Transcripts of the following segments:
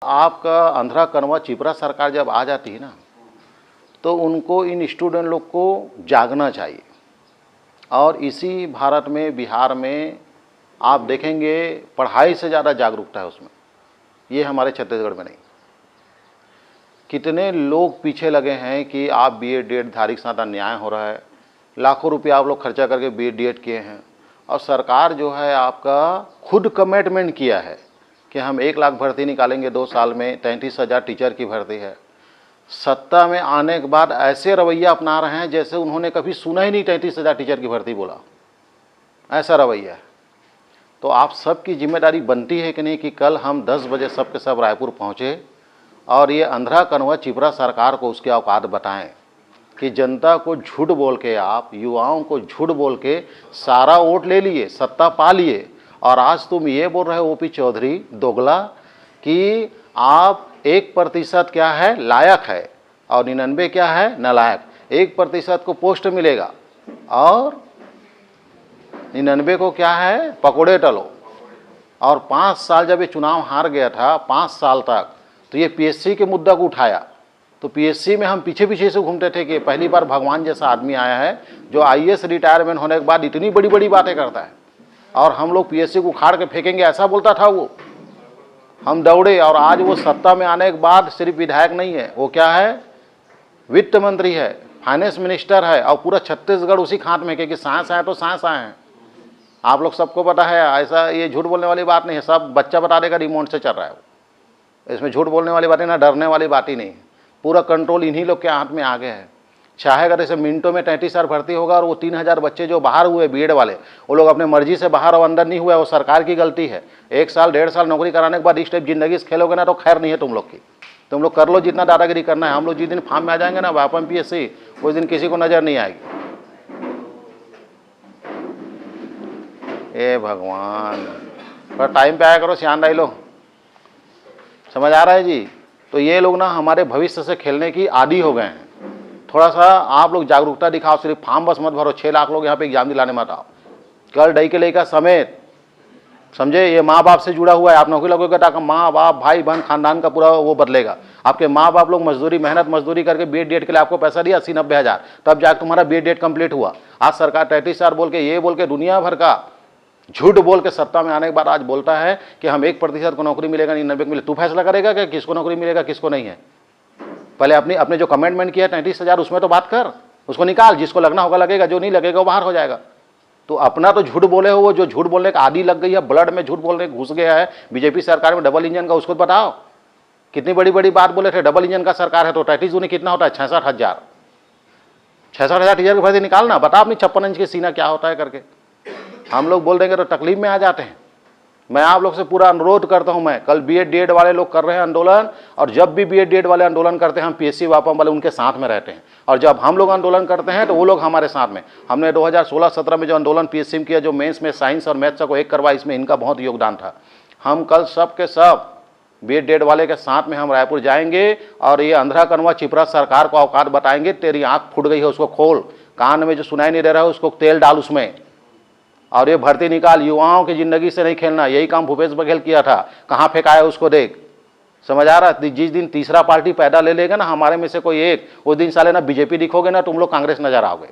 आपका आंध्रा कनवा चिपरा सरकार जब आ जाती है ना, तो उनको इन स्टूडेंट लोग को जागना चाहिए। और इसी भारत में, बिहार में आप देखेंगे पढ़ाई से ज़्यादा जागरूकता है उसमें, ये हमारे छत्तीसगढ़ में नहीं। कितने लोग पीछे लगे हैं कि आप बीएड डीएड धारी के साथ अन्याय हो रहा है, लाखों रुपया आप लोग खर्चा करके बीएड डीएड किए हैं, और सरकार जो है आपका खुद कमिटमेंट किया है कि हम 1 लाख भर्ती निकालेंगे 2 साल में, 33,000 टीचर की भर्ती है। सत्ता में आने के बाद ऐसे रवैया अपना रहे हैं जैसे उन्होंने कभी सुना ही नहीं 33,000 टीचर की भर्ती बोला, ऐसा रवैया है। तो आप सबकी जिम्मेदारी बनती है कि नहीं कि कल हम 10 बजे सब के सब रायपुर पहुँचे और ये आंध्रा कनवा चिपरा सरकार को उसके औकात बताएं कि जनता को झूठ बोल के, आप युवाओं को झूठ बोल के सारा वोट ले लिए, सत्ता पा लिए, और आज तुम ये बोल रहे हो ओपी चौधरी दोगला कि आप 1% क्या है लायक है और 99 क्या है नालायक। 1% को पोस्ट मिलेगा और 99 को क्या है पकोड़े टलो। और 5 साल जब ये चुनाव हार गया था, 5 साल तक, तो ये पीएससी के मुद्दा को उठाया। तो पीएससी में हम पीछे पीछे से घूमते थे कि पहली बार भगवान जैसा आदमी आया है जो आईएएस रिटायरमेंट होने के बाद इतनी बड़ी बड़ी बातें करता है, और हम लोग पीएससी को उखाड़ के फेंकेंगे, ऐसा बोलता था वो। हम दौड़े, और आज वो सत्ता में आने के बाद सिर्फ विधायक नहीं है, वो क्या है, वित्त मंत्री है, फाइनेंस मिनिस्टर है, और पूरा छत्तीसगढ़ उसी खात में कि सांस आए तो सांस आए हैं। आप लोग सबको पता है, ऐसा ये झूठ बोलने वाली बात नहीं है, सब बच्चा बता देगा रिमोट से चल रहा है वो। इसमें झूठ बोलने वाली बात है ना, डरने वाली बात ही नहीं है। पूरा कंट्रोल इन्हीं लोग के हाथ में आ गए हैं। चाहे अगर ऐसे मिनटों में 33,000 भर्ती होगा और वो 3,000 बच्चे जो बाहर हुए बीएड वाले, वो लोग अपने मर्जी से बाहर और अंदर नहीं हुए, वो सरकार की गलती है। 1 साल 1.5 साल नौकरी कराने के बाद इस टाइप जिंदगी से खेलोगे ना तो खैर नहीं है तुम लोग की। तुम लोग कर लो जितना दादागिरी करना है। हम लोग जिस दिन फार्म में आ जाएंगे ना वापम पीएससी, उस दिन किसी को नजर नहीं आएगी। ए भगवान, पर टाइम पे आया करो, सियान रह लो, समझ आ रहा है जी। तो ये लोग ना हमारे भविष्य से खेलने की आदी हो गए हैं। थोड़ा सा आप लोग जागरूकता दिखाओ, सिर्फ फार्म बस मत भरो। 6 लाख लोग यहाँ पे एग्जाम दिलाने मत आओ। कल डई के लेकर समेत, समझे, ये माँ बाप से जुड़ा हुआ है। आप नौकरी लगोगे तो माँ बाप भाई बहन खानदान का पूरा वो बदलेगा। आपके माँ बाप लोग मजदूरी मेहनत मजदूरी करके बीएड डीएड के लिए आपको पैसा दिया 80-90 हज़ार, तब जाकर तुम्हारा बीएड डीएड कंप्लीट हुआ। आज सरकार 33,000 बोल के, ये बोल के, दुनिया भर का झूठ बोल के सत्ता में आने के बाद आज बोलता है कि हम 1% को नौकरी मिलेगा, 99 को मिले। तू फैसला करेगा कि किसको नौकरी मिलेगा किसको नहीं है। पहले अपने जो कमेंटमेंट किया 33,000 उसमें तो बात कर, उसको निकाल। जिसको लगना होगा लगेगा, जो नहीं लगेगा वो बाहर हो जाएगा। तो अपना तो झूठ बोले हो, वो जो झूठ बोलने का आदी लग गई है, ब्लड में झूठ बोलने घुस गया है बीजेपी सरकार में, डबल इंजन का, उसको बताओ। कितनी बड़ी बड़ी बात बोले थे, डबल इंजन का सरकार है तो 33 दूनी कितना होता है, 66,000। 66,000 टीचर की भर्ती निकालना, बता अपनी 56 इंच की सीना क्या होता है करके। हम लोग बोल देंगे तो तकलीफ में आ जाते हैं। मैं आप लोग से पूरा अनुरोध करता हूं, मैं कल बीएड डीएड वाले लोग कर रहे हैं आंदोलन, और जब भी बीएड डीएड वाले आंदोलन करते हैं हम पीएससी वापम वाले उनके साथ में रहते हैं, और जब हम लोग आंदोलन करते हैं तो वो लोग हमारे साथ में। हमने 2016-17 में जो आंदोलन पीएससी में किया, जो मेंस में साइंस और मैथ्स को एक करवा, इसमें इनका बहुत योगदान था। हम कल सब के सब बीएड डीएड वाले के साथ में हम रायपुर जाएंगे और ये आंध्रा कनवा चिपरा सरकार को औकात बताएंगे। तेरी आंख फूट गई है उसको खोल, कान में जो सुनाई नहीं दे रहा है उसको तेल डाल उसमें, और ये भर्ती निकाल। युवाओं की जिंदगी से नहीं खेलना, यही काम भूपेश बघेल किया था, कहाँ फेंकाया उसको देख। समझ आ रहा है। जिस दिन तीसरा पार्टी पैदा ले लेगा ना हमारे में से कोई एक, उस दिन साले ना बीजेपी दिखोगे ना तुम लोग कांग्रेस नजर आओगे।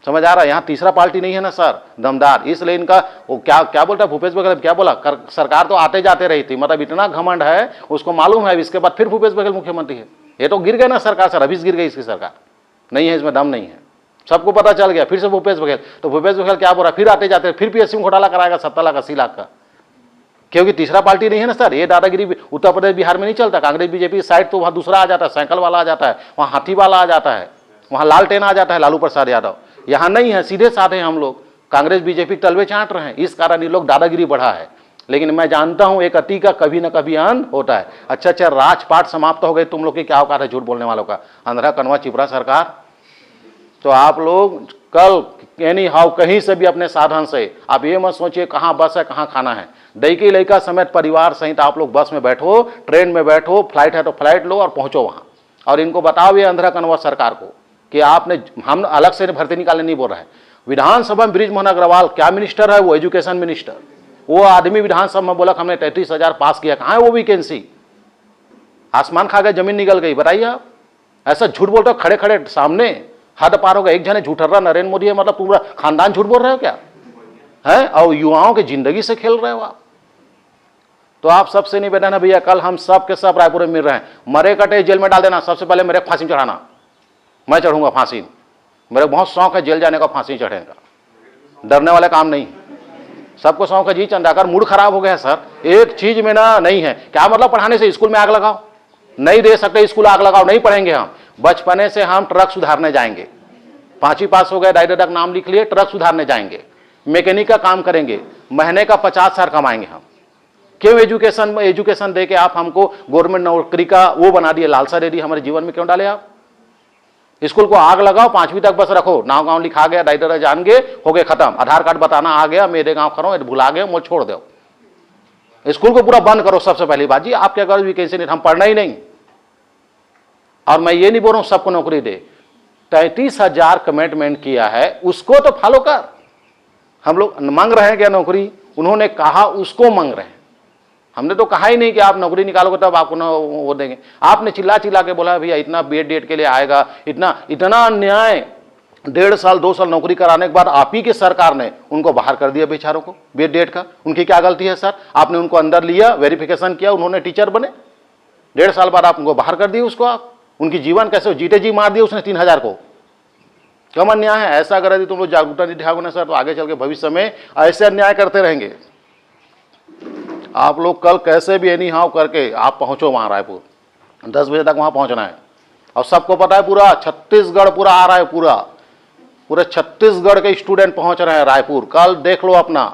समझ आ रहा है। यहाँ तीसरा पार्टी नहीं है ना सर दमदार, इसलिए इनका वो क्या बोलता है भूपेश बघेल, क्या बोला, सरकार तो आते जाते रही थी, मतलब इतना घमंड है उसको मालूम है इसके बाद फिर भूपेश बघेल मुख्यमंत्री है। ये तो गिर गए ना सरकार सर, अभी गिर गई इसकी सरकार, नहीं है इसमें दम नहीं है, सबको पता चल गया। फिर से भूपेश बघेल, तो भूपेश बघेल क्या बोल रहा है, फिर आते जाते फिर पीएससी में घोटाला कराएगा 70 लाख 80 लाख का, क्योंकि तीसरा पार्टी नहीं है ना सर। ये दादागिरी उत्तर प्रदेश बिहार में नहीं चलता। कांग्रेस बीजेपी की साइड तो वहाँ दूसरा आ जाता है, साइकिल वाला आ जाता है, वहाँ हाथी वाला आ जाता है, वहाँ लालटेन आ जाता है लालू प्रसाद यादव। यहाँ नहीं है, सीधे साधे हम लोग कांग्रेस बीजेपी तलवे चाट रहे हैं, इस कारण ये लोग दादागिरी बढ़ा है। लेकिन मैं जानता हूं एक अति का कभी ना कभी अंत होता है। अच्छा राजपाट समाप्त हो गए, तुम लोग की क्या औकात है झूठ बोलने वालों का। आंध्रा कनवा चिपरा सरकार, तो आप लोग कल एनी हाउ कहीं से भी अपने साधन से, आप ये मत सोचिए कहाँ बस है कहाँ खाना है। दईकी लड़का समेत परिवार सहित आप लोग बस में बैठो, ट्रेन में बैठो, फ्लाइट है तो फ्लाइट लो और पहुंचो वहां, और इनको बताओ ये आंध्रा कनवा सरकार को कि आपने, हम अलग से भर्ती निकालने नहीं बोल रहे हैं। विधानसभा में बृजमोहन अग्रवाल क्या मिनिस्टर है, वो एजुकेशन मिनिस्टर, वो आदमी विधानसभा में बोला हमने 33,000 पास किया, कहाँ है वो वैकेंसी। आसमान खा गए, जमीन निकल गई। बताइए आप, ऐसा झूठ बोलते हो खड़े खड़े सामने, हद पार होगा। एक जने झूठ रहा नरेंद्र मोदी है, मतलब पूरा खानदान झूठ बोल रहे हो क्या है? और युवाओं की जिंदगी से खेल रहे हो आप। तो आप सबसे निवेदन है भैया, कल हम सब के सब रायपुर में मिल रहे हैं, मरे कटे जेल में डाल देना। सबसे पहले मेरे फांसी चढ़ाना, मैं चढ़ूंगा फांसी। मेरे बहुत शौक है जेल जाने का, फांसी चढ़ेगा, डरने वाला काम नहीं। सबको शौक है जी। चंद्राकर मूड खराब हो गया सर, एक चीज में ना नहीं है। क्या मतलब पढ़ाने से? स्कूल में आग लगाओ, नहीं दे सकते स्कूल आग लगाओ, नहीं पढ़ेंगे हम। बचपने से हम ट्रक सुधारने जाएंगे, 5वीं पास हो गए, डायरेक्ट नाम लिख लिए, ट्रक सुधारने जाएंगे, मैकेनिक का काम करेंगे, महीने का 50,000 कमाएंगे हम। क्यों एजुकेशन दे के आप हमको गवर्नमेंट नौकरी का वो बना दिए, लालसा दे दी हमारे जीवन में क्यों डाले आप? स्कूल को आग लगाओ, 5वीं तक बस रखो, नाव गांव लिखा गया, डायरेक्ट जान गए, हो गए खत्म। आधार कार्ड बताना आ गया, मेरे गांव खड़ो, भुला गए, मुझे छोड़ दो। स्कूल को पूरा बंद करो सबसे पहली बात जी। आप क्या करो, वैकेंसी नहीं, हम पढ़ना ही नहीं। और मैं ये नहीं बोल रहा हूं सबको नौकरी दे, 33,000 कमिटमेंट किया है, उसको तो फॉलो कर। हम लोग मांग रहे हैं क्या नौकरी? उन्होंने कहा उसको मांग रहे हैं। हमने तो कहा ही नहीं कि आप नौकरी निकालोगे तब आपको ना वो देंगे। आपने चिल्ला चिल्ला के बोला भैया इतना बीएड डेट के लिए आएगा, इतना अन्याय। 1.5 साल 2 साल नौकरी कराने के बाद आप ही की सरकार ने उनको बाहर कर दिया बेचारों को बीएड डेट का। उनकी क्या गलती है सर? आपने उनको अंदर लिया, वेरिफिकेशन किया, उन्होंने टीचर बने, 1.5 साल बाद आप उनको बाहर कर दिए। उसको आप उनकी जीवन कैसे जीते जी मार दिया उसने 3,000 को। कम अन्याय है। ऐसा अगर यदि तुम लोग जागरूकता नहीं दिखाओगे ना सर, तो आगे चल के भविष्य में ऐसे अन्याय करते रहेंगे। आप लोग कल कैसे भी एनी हाउ करके आप पहुंचो वहां रायपुर, 10 बजे तक वहां पहुंचना है। और सबको पता है पूरा छत्तीसगढ़ पूरा आ रहा है, पूरे छत्तीसगढ़ के स्टूडेंट पहुंच रहे हैं रायपुर। कल देख लो, अपना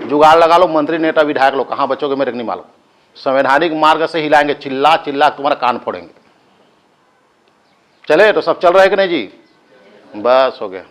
जुगाड़ लगा लो, मंत्री नेता विधायक लोग कहां बच्चों के मेरे को नहीं मालूम। संवैधानिक मार्ग से हिलाएंगे, चिल्ला चिल्ला तुम्हारा कान फोड़ेंगे। चले तो सब चल रहे कि नहीं जी? बस हो गया।